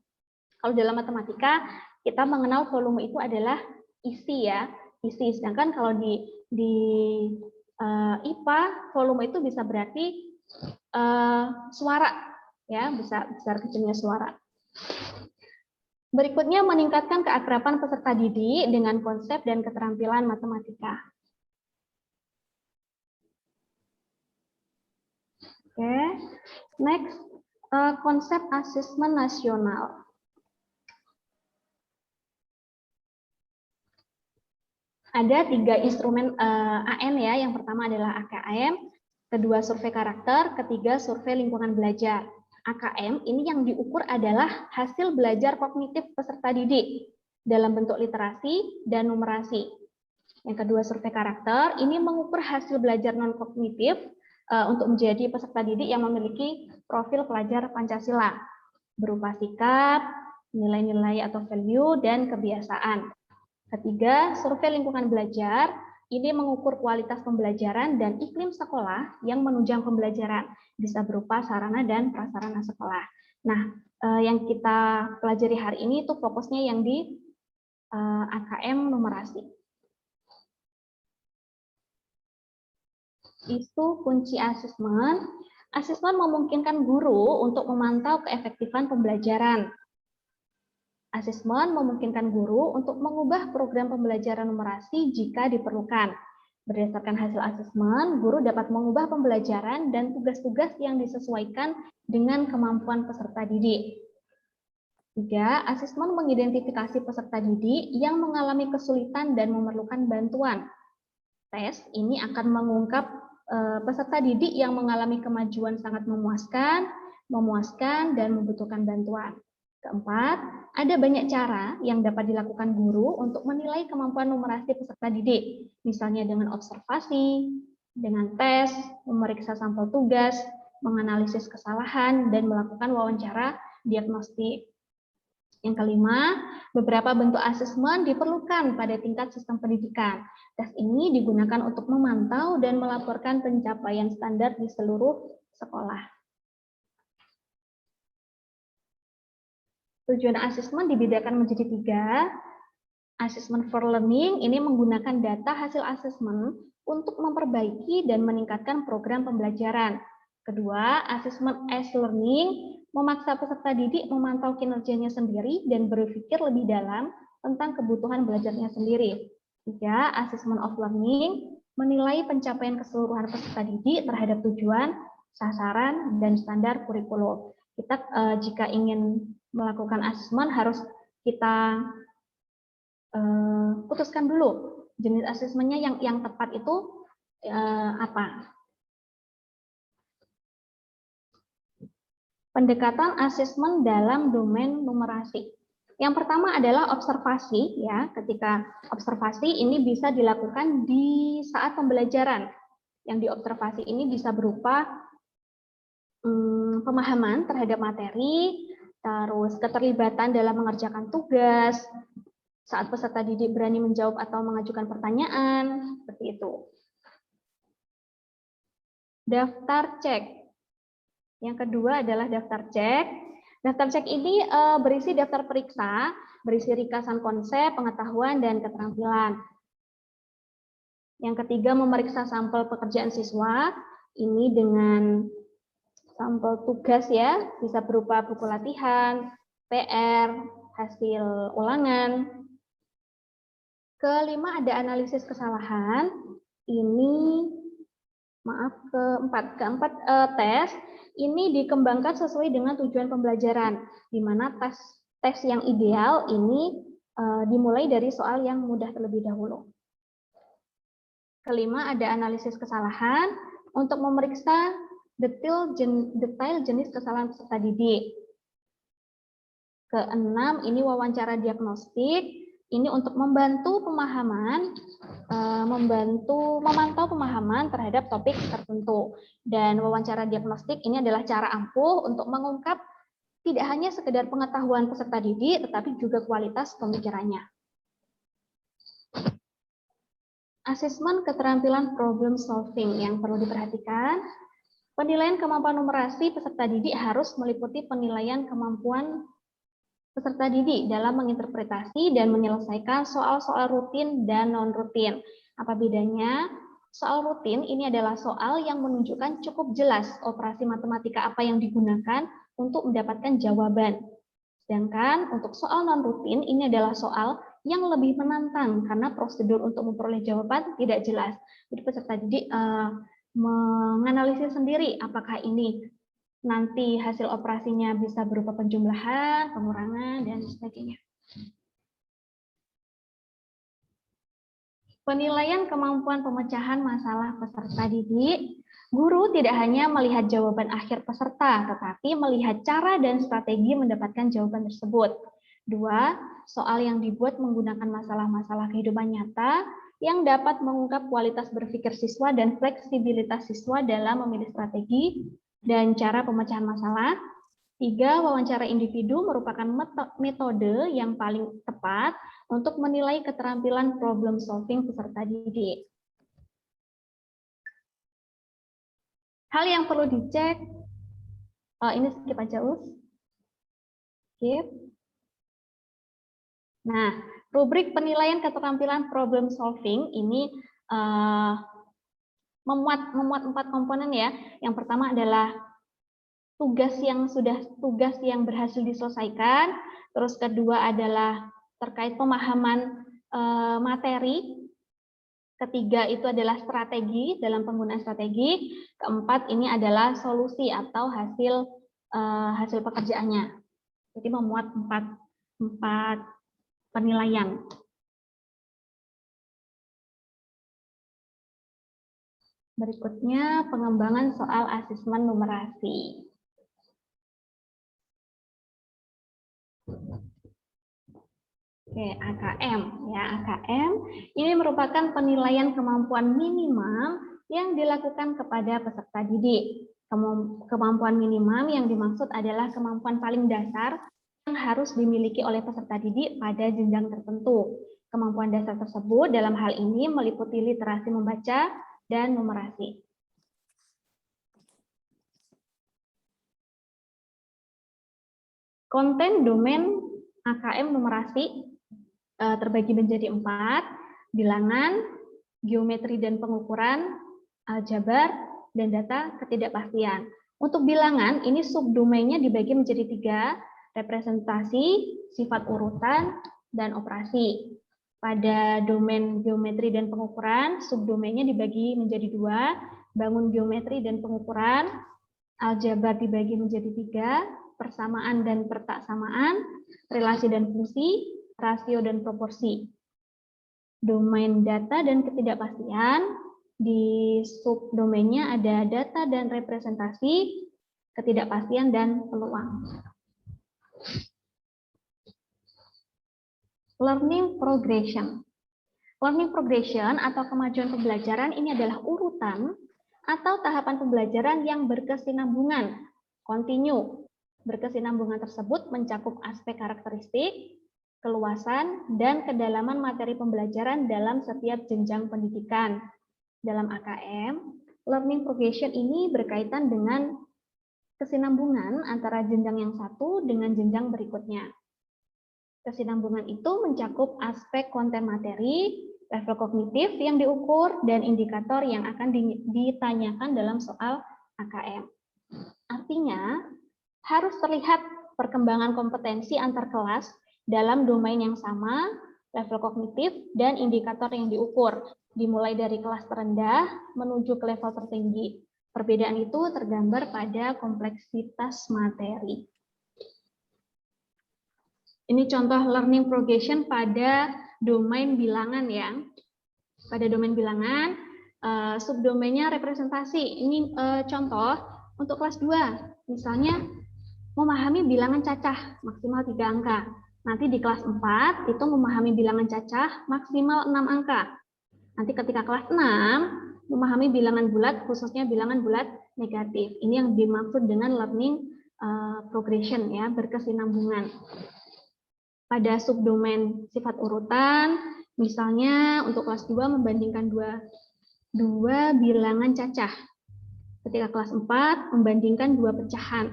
Kalau dalam matematika, kita mengenal volume itu adalah isi ya, isi. Sedangkan kalau di IPA, volume itu bisa berarti suara. Ya, besar kecilnya suara. Berikutnya meningkatkan keakraban peserta didik dengan konsep dan keterampilan matematika. Oke, next konsep asesmen nasional. Ada 3 instrumen AN ya. Yang pertama adalah AKM, kedua survei karakter, ketiga survei lingkungan belajar. AKM ini yang diukur adalah hasil belajar kognitif peserta didik dalam bentuk literasi dan numerasi. Yang kedua survei karakter ini mengukur hasil belajar non kognitif untuk menjadi peserta didik yang memiliki profil pelajar Pancasila berupa sikap, nilai-nilai atau value dan kebiasaan. Ketiga, survei lingkungan belajar ini mengukur kualitas pembelajaran dan iklim sekolah yang menunjang pembelajaran, bisa berupa sarana dan prasarana sekolah. Nah, yang kita pelajari hari ini itu fokusnya yang di AKM numerasi. Isu kunci asesmen. Asesmen memungkinkan guru untuk memantau keefektifan pembelajaran. Asesmen memungkinkan guru untuk mengubah program pembelajaran numerasi jika diperlukan. Berdasarkan hasil asesmen, guru dapat mengubah pembelajaran dan tugas-tugas yang disesuaikan dengan kemampuan peserta didik. 3. Asesmen mengidentifikasi peserta didik yang mengalami kesulitan dan memerlukan bantuan. Tes ini akan mengungkap peserta didik yang mengalami kemajuan sangat memuaskan, dan membutuhkan bantuan. Keempat, ada banyak cara yang dapat dilakukan guru untuk menilai kemampuan numerasi peserta didik, misalnya dengan observasi, dengan tes, memeriksa sampel tugas, menganalisis kesalahan, dan melakukan wawancara diagnostik. Yang kelima, beberapa bentuk asesmen diperlukan pada tingkat sistem pendidikan. Tes ini digunakan untuk memantau dan melaporkan pencapaian standar di seluruh sekolah. Tujuan asesmen dibedakan menjadi 3. Asesmen for learning ini menggunakan data hasil asesmen untuk memperbaiki dan meningkatkan program pembelajaran. Kedua, asesmen as learning memaksa peserta didik memantau kinerjanya sendiri dan berpikir lebih dalam tentang kebutuhan belajarnya sendiri. 3. Asesmen of learning menilai pencapaian keseluruhan peserta didik terhadap tujuan, sasaran, dan standar kurikulum. Kita jika ingin melakukan asesmen harus kita putuskan dulu jenis asesmennya yang tepat itu apa. Pendekatan asesmen dalam domain numerasi. Yang pertama adalah observasi ya. Ketika observasi ini bisa dilakukan di saat pembelajaran. Yang diobservasi ini bisa berupa pemahaman terhadap materi, terus keterlibatan dalam mengerjakan tugas, saat peserta didik berani menjawab atau mengajukan pertanyaan, seperti itu. Daftar cek. Yang kedua adalah daftar cek. Daftar cek ini berisi daftar periksa, berisi ringkasan konsep, pengetahuan, dan keterampilan. Yang ketiga, memeriksa sampel pekerjaan siswa. Ini dengan sampel tugas ya, bisa berupa buku latihan, PR, hasil ulangan. Kelima ada analisis kesalahan. Ini keempat tes ini dikembangkan sesuai dengan tujuan pembelajaran, di mana tes yang ideal ini dimulai dari soal yang mudah terlebih dahulu. Kelima ada analisis kesalahan untuk memeriksa detail jenis kesalahan peserta didik. Keenam ini wawancara diagnostik. Ini untuk membantu pemahaman, memantau pemahaman terhadap topik tertentu. Dan wawancara diagnostik ini adalah cara ampuh untuk mengungkap tidak hanya sekedar pengetahuan peserta didik, tetapi juga kualitas pemikirannya. Asesmen keterampilan problem solving yang perlu diperhatikan. Penilaian kemampuan numerasi peserta didik harus meliputi penilaian kemampuan peserta didik dalam menginterpretasi dan menyelesaikan soal-soal rutin dan non-rutin. Apa bedanya? Soal rutin ini adalah soal yang menunjukkan cukup jelas operasi matematika apa yang digunakan untuk mendapatkan jawaban. Sedangkan untuk soal non-rutin ini adalah soal yang lebih menantang karena prosedur untuk memperoleh jawaban tidak jelas. Jadi peserta didik menganalisis sendiri apakah ini nanti hasil operasinya bisa berupa penjumlahan, pengurangan, dan sebagainya. Penilaian kemampuan pemecahan masalah peserta didik. Guru tidak hanya melihat jawaban akhir peserta, tetapi melihat cara dan strategi mendapatkan jawaban tersebut. 2. Soal yang dibuat menggunakan masalah-masalah kehidupan nyata yang dapat mengungkap kualitas berpikir siswa dan fleksibilitas siswa dalam memilih strategi dan cara pemecahan masalah. 3. Wawancara individu merupakan metode yang paling tepat untuk menilai keterampilan problem solving peserta didik. Hal yang perlu dicek, ini skip aja, Us. Skip. Nah, rubrik penilaian keterampilan problem solving ini memuat 4 komponen ya. Yang pertama adalah tugas yang berhasil diselesaikan. Terus kedua adalah terkait pemahaman materi. Ketiga itu adalah strategi dalam penggunaan strategi. Keempat ini adalah solusi atau hasil pekerjaannya. Jadi memuat 4 penilaian. Berikutnya pengembangan soal asesmen numerasi. Oke, AKM ya, AKM ini merupakan penilaian kemampuan minimum yang dilakukan kepada peserta didik. Kemampuan minimum yang dimaksud adalah kemampuan paling dasar yang harus dimiliki oleh peserta didik pada jenjang tertentu. Kemampuan dasar tersebut dalam hal ini meliputi literasi membaca dan numerasi. Konten domain AKM numerasi terbagi menjadi 4, bilangan, geometri dan pengukuran, aljabar, dan data ketidakpastian. Untuk bilangan, ini subdomainnya dibagi menjadi 3, representasi, sifat urutan, dan operasi. Pada domain geometri dan pengukuran, subdomainnya dibagi menjadi 2, bangun geometri dan pengukuran, aljabar dibagi menjadi 3, persamaan dan pertaksamaan, relasi dan fungsi, rasio dan proporsi. Domain data dan ketidakpastian, di subdomainnya ada data dan representasi, ketidakpastian dan peluang. Learning progression. Learning progression atau kemajuan pembelajaran ini adalah urutan atau tahapan pembelajaran yang berkesinambungan, continue. Berkesinambungan tersebut mencakup aspek karakteristik, keluasan, dan kedalaman materi pembelajaran dalam setiap jenjang pendidikan. Dalam AKM, learning progression ini berkaitan dengan kesinambungan antara jenjang yang satu dengan jenjang berikutnya. Kesinambungan itu mencakup aspek konten materi, level kognitif yang diukur, dan indikator yang akan ditanyakan dalam soal AKM. Artinya, harus terlihat perkembangan kompetensi antar kelas dalam domain yang sama level kognitif, dan indikator yang diukur, dimulai dari kelas terendah menuju ke level tertinggi. Perbedaan itu tergambar pada kompleksitas materi. Ini contoh learning progression pada domain bilangan ya. Pada domain bilangan, subdomainnya representasi. Ini contoh untuk kelas 2. Misalnya, memahami bilangan cacah maksimal 3 angka. Nanti di kelas 4 itu memahami bilangan cacah maksimal 6 angka. Nanti ketika kelas 6, memahami bilangan bulat, khususnya bilangan bulat negatif. Ini yang dimaksud dengan learning progression ya, berkesinambungan. Pada subdomain sifat urutan, misalnya untuk kelas 2 membandingkan dua bilangan cacah. Ketika kelas 4 membandingkan 2 pecahan.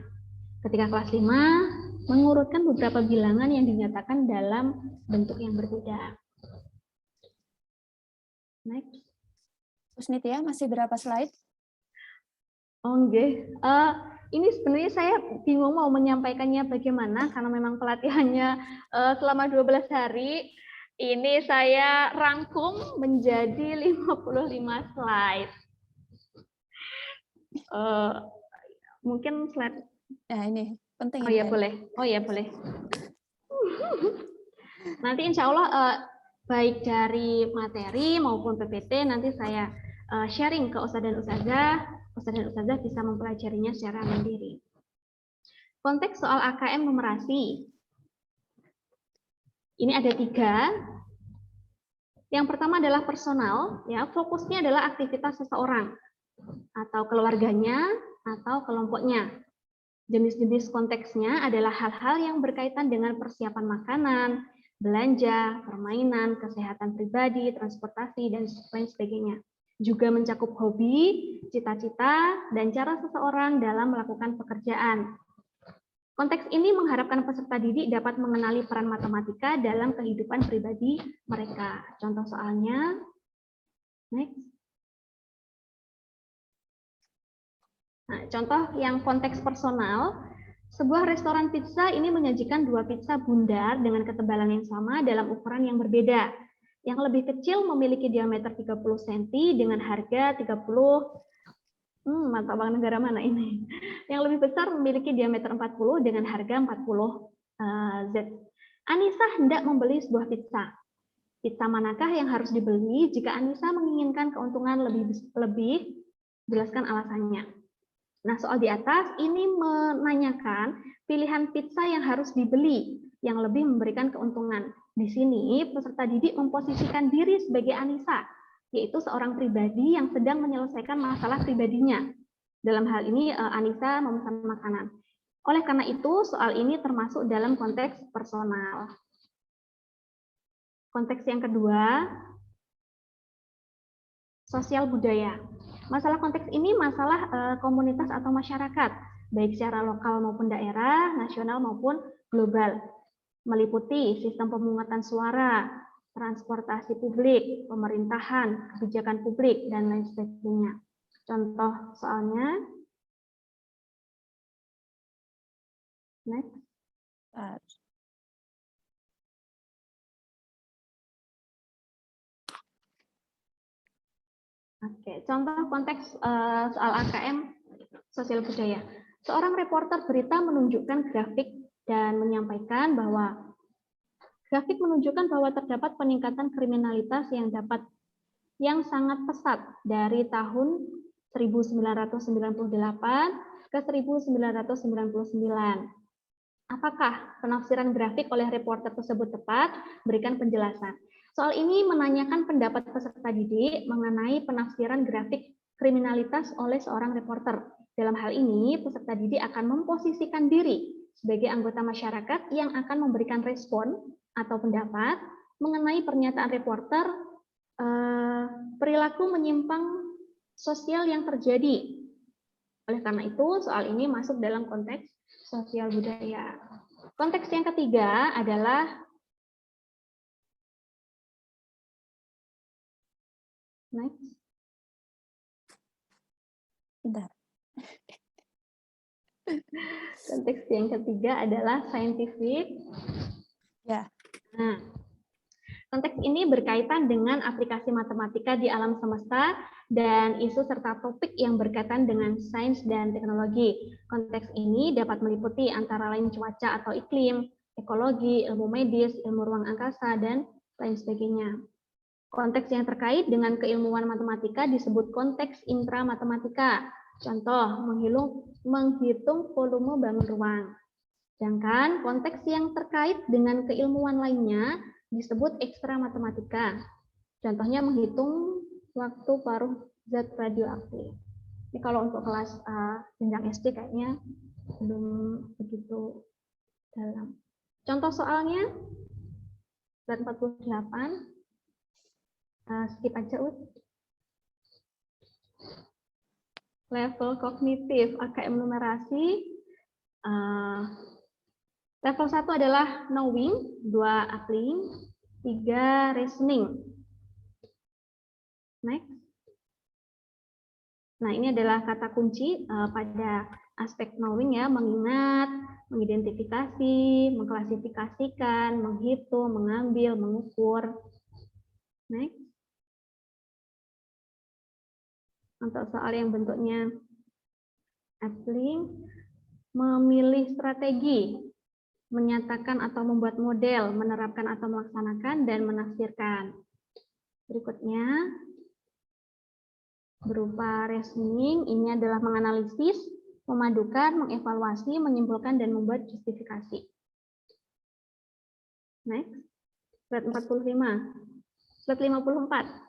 Ketika kelas 5 mengurutkan beberapa bilangan yang dinyatakan dalam bentuk yang berbeda. Next. Terus Nitya, masih berapa slide? Oke. Ini sebenarnya saya bingung mau menyampaikannya bagaimana karena memang pelatihannya selama 12 hari. Ini saya rangkum menjadi 55 slide. Mungkin slide. Nah, ini penting. Oh ya boleh. Oh ya boleh. Nanti insya Allah baik dari materi maupun PPT nanti saya sharing ke Ustadz dan Ustazah. Ustadz dan Ustazah bisa mempelajarinya secara mandiri. Konteks soal AKM numerasi. Ini ada 3. Yang pertama adalah personal, ya fokusnya adalah aktivitas seseorang atau keluarganya atau kelompoknya. Jenis-jenis konteksnya adalah hal-hal yang berkaitan dengan persiapan makanan, belanja, permainan, kesehatan pribadi, transportasi, dan lain sebagainya. Juga mencakup hobi, cita-cita, dan cara seseorang dalam melakukan pekerjaan. Konteks ini mengharapkan peserta didik dapat mengenali peran matematika dalam kehidupan pribadi mereka. Contoh soalnya, next. Nah, contoh yang konteks personal, sebuah restoran pizza ini menyajikan 2 pizza bundar dengan ketebalan yang sama dalam ukuran yang berbeda. Yang lebih kecil memiliki diameter 30 cm dengan harga 30 mata uang negara mana ini? Yang lebih besar memiliki diameter 40 dengan harga 40 Z. Anissa hendak membeli sebuah pizza. Pizza manakah yang harus dibeli jika Anissa menginginkan keuntungan lebih? Jelaskan alasannya. Nah, soal di atas ini menanyakan pilihan pizza yang harus dibeli yang lebih memberikan keuntungan. Di sini peserta didik memposisikan diri sebagai Anissa, yaitu seorang pribadi yang sedang menyelesaikan masalah pribadinya. Dalam hal ini Anissa memesan makanan. Oleh karena itu soal ini termasuk dalam konteks personal. Konteks yang kedua, sosial budaya. Masalah konteks ini masalah komunitas atau masyarakat, baik secara lokal maupun daerah, nasional maupun global. Meliputi sistem pemungutan suara, transportasi publik, pemerintahan, kebijakan publik, dan lain sebagainya. Contoh soalnya, next. Oke, contoh konteks soal AKM sosial budaya. Seorang reporter berita menunjukkan grafik dan menyampaikan bahwa grafik menunjukkan bahwa terdapat peningkatan kriminalitas yang sangat pesat dari tahun 1998 ke 1999. Apakah penafsiran grafik oleh reporter tersebut tepat? Berikan penjelasan. Soal ini menanyakan pendapat peserta didik mengenai penafsiran grafik kriminalitas oleh seorang reporter. Dalam hal ini, peserta didik akan memposisikan diri sebagai anggota masyarakat yang akan memberikan respon atau pendapat mengenai pernyataan reporter perilaku menyimpang sosial yang terjadi. Oleh karena itu, soal ini masuk dalam konteks sosial budaya. Konteks yang ketiga adalah next. Bentar. Konteks yang ketiga adalah scientific. Ya. Nah, Konteks ini berkaitan dengan aplikasi matematika di alam semesta dan isu serta topik yang berkaitan dengan sains dan teknologi. Konteks ini dapat meliputi antara lain cuaca atau iklim, ekologi, ilmu medis, ilmu ruang angkasa, dan lain sebagainya. Konteks yang terkait dengan keilmuan matematika disebut konteks intramatematika. Contoh, menghitung volume bangun ruang. Sedangkan konteks yang terkait dengan keilmuan lainnya disebut ekstra matematika. Contohnya menghitung waktu paruh zat radioaktif. Ini kalau untuk kelas jenjang SD kayaknya belum begitu dalam. Contoh soalnya, zat 48, skip aja, level kognitif, AKM numerasi. Level 1 adalah knowing, 2 applying, 3 reasoning. Next. Nah, ini adalah kata kunci pada aspek knowing ya, mengingat, mengidentifikasi, mengklasifikasikan, menghitung, mengambil, mengukur. Next. Untuk soal yang bentuknya applying, memilih strategi, menyatakan atau membuat model, menerapkan atau melaksanakan, dan menafsirkan. Berikutnya, berupa reasoning, ini adalah menganalisis, memadukan, mengevaluasi, menyimpulkan, dan membuat justifikasi. Next, slide 45. Slide 54.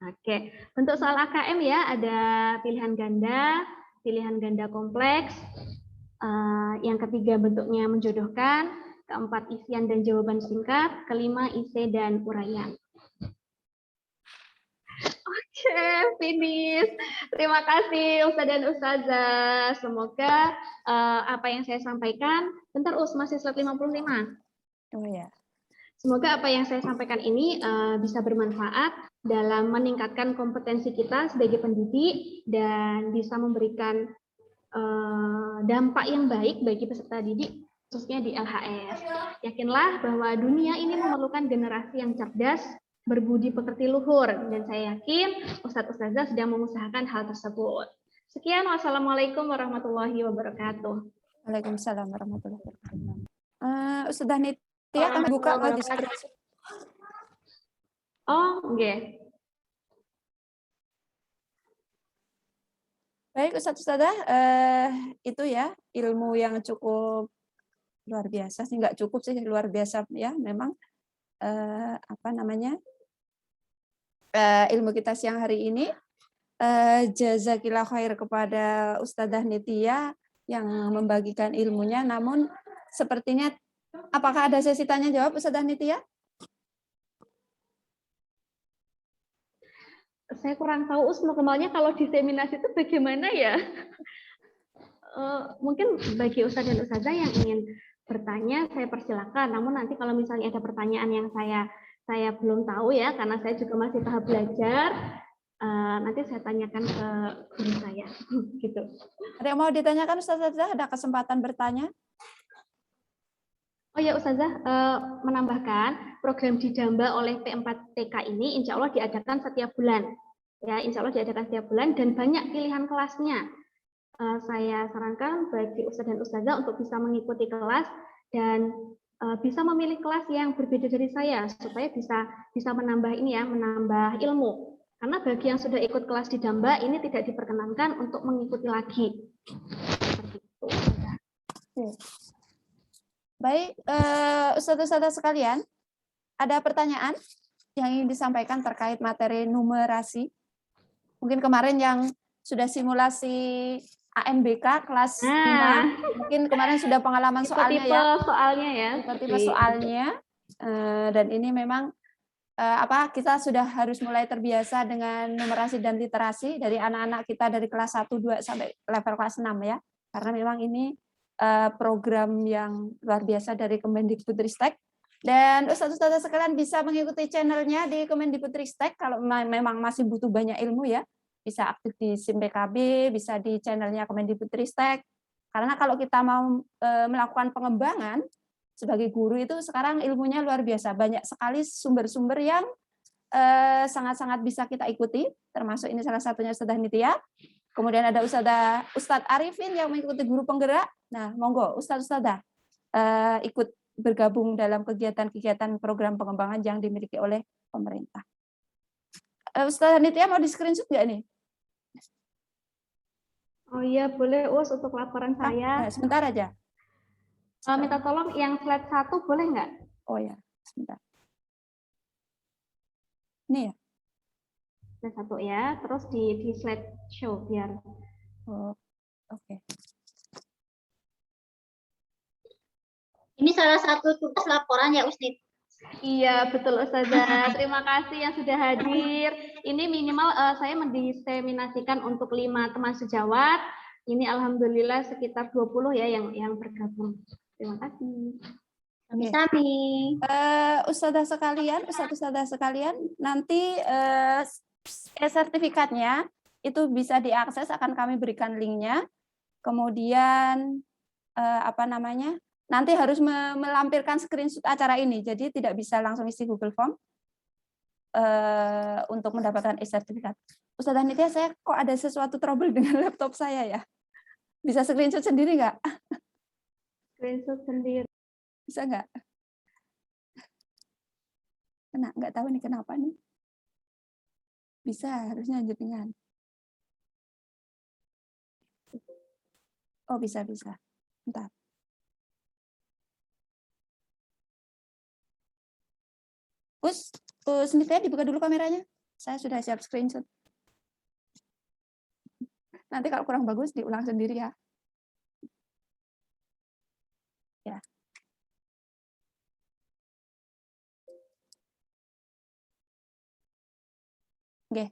Oke, untuk soal AKM ya, ada pilihan ganda kompleks, yang ketiga bentuknya menjodohkan, keempat isian dan jawaban singkat, kelima isi dan uraian. Oke, finish. Terima kasih Ustadz dan Ustazah. Semoga apa yang saya sampaikan, bentar masih slide 55. Oh ya. Semoga apa yang saya sampaikan ini bisa bermanfaat dalam meningkatkan kompetensi kita sebagai pendidik dan bisa memberikan dampak yang baik bagi peserta didik, khususnya di LHS. Yakinlah bahwa dunia ini memerlukan generasi yang cerdas, berbudi pekerti luhur, dan saya yakin Ustadz Ustazah sedang mengusahakan hal tersebut. Sekian, wassalamualaikum warahmatullahi wabarakatuh. Waalaikumsalam warahmatullahi wabarakatuh. Ustazah Nitya akan buka diskusi. Oh, oke. Baik, Ustazah, itu ya ilmu yang cukup luar biasa sih, nggak cukup sih, luar biasa ya memang ilmu kita siang hari ini. Jazakillah khair kepada Ustazah Nitya yang membagikan ilmunya. Namun sepertinya apakah ada sesi tanya jawab Ustazah Nitya? Saya kurang tahu normalnya kalau diseminasi itu bagaimana ya. Mungkin bagi Ustadz dan Ustazah yang ingin bertanya, saya persilakan. Namun nanti kalau misalnya ada pertanyaan yang saya belum tahu ya, karena saya juga masih tahap belajar, nanti saya tanyakan ke guru saya. Gitu. Ada yang mau ditanyakan Ustazah? Ada kesempatan bertanya? Oh ya Ustazah, menambahkan program Didamba oleh P4TK ini insya Allah diadakan setiap bulan. Ya, insya Allah diadakan setiap bulan dan banyak pilihan kelasnya. Saya sarankan bagi Ustadz dan Ustazah untuk bisa mengikuti kelas dan bisa memilih kelas yang berbeda dari saya supaya bisa menambah ini ya, menambah ilmu. Karena bagi yang sudah ikut kelas Didamba ini tidak diperkenankan untuk mengikuti lagi. Seperti itu. Baik, Ustazah sekalian, ada pertanyaan yang ingin disampaikan terkait materi numerasi? Mungkin kemarin yang sudah simulasi AMBK kelas 5, mungkin kemarin sudah pengalaman soalnya ya. Soalnya ya. Tipe soalnya. Dan ini memang kita sudah harus mulai terbiasa dengan numerasi dan literasi dari anak-anak kita dari kelas 1, 2 sampai level kelas 6 ya. Karena memang ini program yang luar biasa dari Kemendikbudristek. Dan Ustaz-Ustazah sekalian bisa mengikuti channelnya di Kemendikbudristek kalau memang masih butuh banyak ilmu ya. Bisa aktif di SIM PKB, bisa di channelnya Kemendikbudristek. Karena kalau kita mau melakukan pengembangan, sebagai guru itu sekarang ilmunya luar biasa, banyak sekali sumber-sumber yang sangat-sangat bisa kita ikuti, termasuk ini salah satunya Ustadzah Nitya. Kemudian ada Ustadz Arifin yang mengikuti guru penggerak. Nah, monggo Ustadzah ikut bergabung dalam kegiatan-kegiatan program pengembangan yang dimiliki oleh pemerintah. Ustadzah Nitya mau di screenshot nggak nih? Oh iya, boleh Us untuk laporan saya. Nah, sebentar aja. Minta tolong yang slide 1 boleh nggak? Oh ya, sebentar. Ini ya. Slide 1 ya, terus di slide show biar. Oh, oke. Ini salah satu tugas laporan ya Usnit. Iya, betul Ustazah. Terima kasih yang sudah hadir. Ini minimal saya mendiseminasikan untuk 5 teman sejawat. Ini alhamdulillah sekitar 20 ya yang bergabung. Terima kasih. Sami-sami. Ustadzah sekalian, nanti sertifikatnya itu bisa diakses, akan kami berikan linknya. Kemudian nanti harus melampirkan screenshot acara ini, jadi tidak bisa langsung isi Google Form untuk mendapatkan e-sertifikat. Ustadzah Nitya, saya kok ada sesuatu trouble dengan laptop saya ya? Bisa screenshot sendiri nggak? Screenshot sendiri. Bisa nggak? Nggak tahu nih kenapa nih. Bisa, harusnya jenengan. Oh, bisa. Bentar. Nitya dibuka dulu kameranya. Saya sudah siap screenshot. Nanti kalau kurang bagus diulang sendiri ya. Ya. Oke.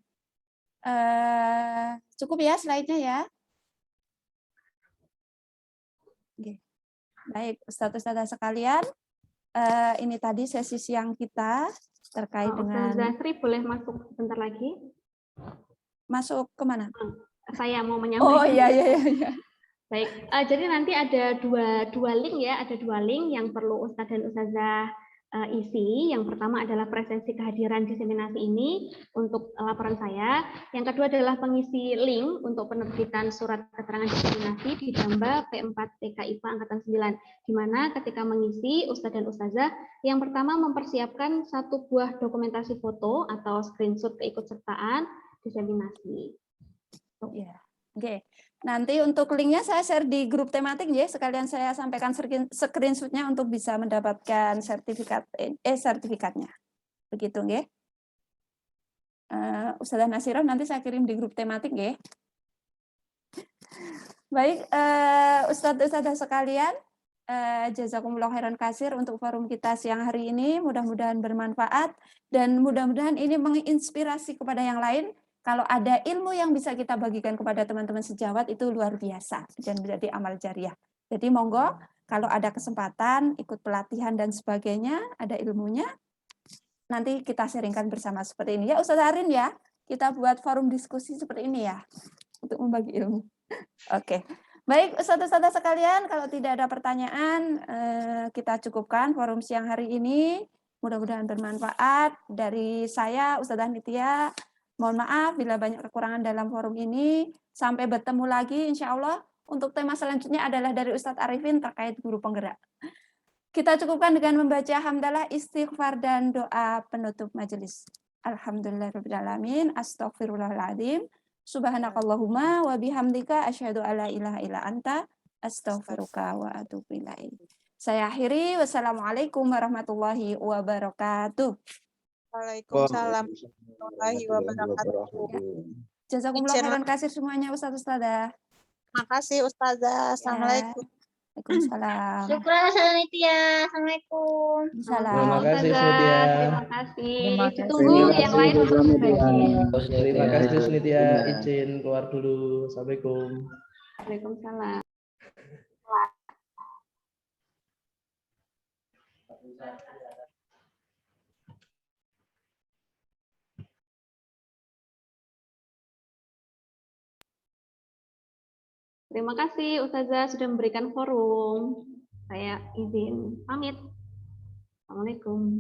Cukup ya slide-nya ya. Oke. Baik, Ustadzah sekalian, ini tadi sesi siang kita terkait dengan. Ustazah Sri boleh masuk sebentar lagi? Masuk kemana? Saya mau menyampaikan. Oh iya. Baik, jadi nanti ada dua link ya, ada 2 link yang perlu Ustadz dan Ustazah isi. Yang pertama adalah presensi kehadiran diseminasi ini untuk laporan saya. Yang kedua adalah pengisi link untuk penerbitan surat keterangan diseminasi di Damba P4 TKIPA Angkatan 9, di mana ketika mengisi Ustadz dan Ustazah, yang pertama mempersiapkan 1 buah dokumentasi foto atau screenshot keikutsertaan diseminasi. Ya. Oke. Nanti untuk linknya saya share di grup tematik ya, sekalian saya sampaikan screenshot-nya untuk bisa mendapatkan sertifikatnya. Begitu nggih. Ustazah Nasirah nanti saya kirim di grup tematik nggih. Baik, Ustadzah sekalian, jazakumullah khairan katsir untuk forum kita siang hari ini, mudah-mudahan bermanfaat dan mudah-mudahan ini menginspirasi kepada yang lain. Kalau ada ilmu yang bisa kita bagikan kepada teman-teman sejawat itu luar biasa dan menjadi amal jariah. Jadi monggo kalau ada kesempatan ikut pelatihan dan sebagainya, ada ilmunya, nanti kita sharingkan bersama seperti ini. Ya Ustaz Arin ya, kita buat forum diskusi seperti ini ya, untuk membagi ilmu. Oke. Baik Ustaz-ustazah sekalian, kalau tidak ada pertanyaan, kita cukupkan forum siang hari ini. Mudah-mudahan bermanfaat. Dari saya, Ustazah Nitya, mohon maaf bila banyak kekurangan dalam forum ini. Sampai bertemu lagi insya Allah. Untuk tema selanjutnya adalah dari Ustadz Arifin terkait guru penggerak. Kita cukupkan dengan membaca hamdalah, istighfar, dan doa penutup majelis. Alhamdulillahirrahmanirrahim. Astaghfirullahaladzim. Subhanakallahumma wa bihamdika asyhadu alla ilaha illa anta astaghfiruka wa atubu ilaik. Saya akhiri. Wassalamualaikum warahmatullahi wabarakatuh. Waalaikumsalam warahmatullahi wabarakatuh. Jazakumullah khairan katsir semuanya Ustaz-ustazah. Makasih Ustazah. Assalamualaikum. Waalaikumsalam. Syukur Ustazah Nitya. Assalamualaikum. Salam. Terima kasih Ustazah, Nitya. terima kasih. Terima kasih. Ditunggu yang lain untuk berbagi. Terima kasih Nitya. Izin keluar dulu. Assalamualaikum. Waalaikumsalam. Terima kasih Ustazah sudah memberikan forum. Saya izin pamit. Assalamualaikum.